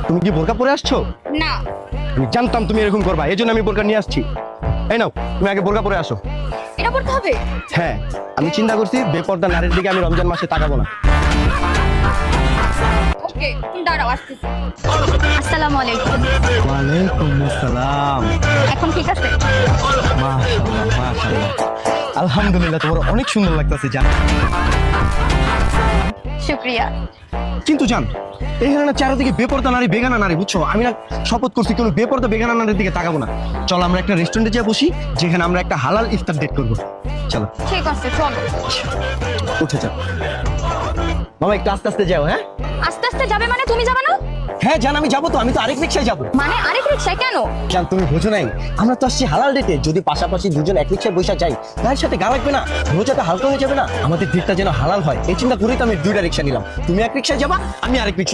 তুমি কি বোরকা পরে আসছো? না। আমি জানতাম তুমি এরকম করবা, এই জন্য আমি বোরকা নিয়ে আসছি। এই নাও, তুমি আগে বোরকা পরে আসো। এটা পড়তে হবে? হ্যাঁ, আমি চিন্তা করছি বেপর্দা নারীর দিকে আমি রমজান মাসে তাকাবো না। ওকে, তুমি দাঁড়াও, আসতেছি। আসসালামু আলাইকুম। ওয়ালাইকুম আসসালাম। এখন ঠিক আছে? মাশাআল্লাহ মাশাআল্লাহ, আলহামদুলিল্লাহ, তোমার অনেক সুন্দর লাগতেছে জান। শুকরিয়া। কিন্তু জান, এখানে না চারিদিকে বেপর্দা নারী, বেগানা নারী, বুঝছো? আমি না শপথ করছি কোনো বেপর্দা বেগানা নারীর দিকে তাকাবো না। চলো আমরা একটা রেস্টুরেন্টে যেয়ে বসি, যেখানে আমরা একটা হালাল ইফতার ডেট করবো। চলো ঠিক আছে, চলো। উঠে যাও। মামা একটু আস্তে আস্তে যাও। হ্যাঁ আস্তে আস্তে যাবে মানে? তুমি যাবে না? হ্যাঁ জান, আমি যাবো তো, আমি তো আরেক রিক্সায় যাবো। মানে আরেক রিকশায় কেন? জান তুমি বোঝো নাই, আমরা তো আসছি হালাল ডেটে। যদি পাশাপাশি দুজন এক রিক্সায় বসে যাই, ভাইয়ের সাথে গা লাগবে না, রোজাটা হালকা হয়ে যাবে না? আমাদের ডেটটা যেন হালাল হয়, এই চিন্তা করেই তো আমি দুইটা রিক্সা নিলাম। তুমি এক রিক্সায় যাবা, আমি আরেক রিক্সায়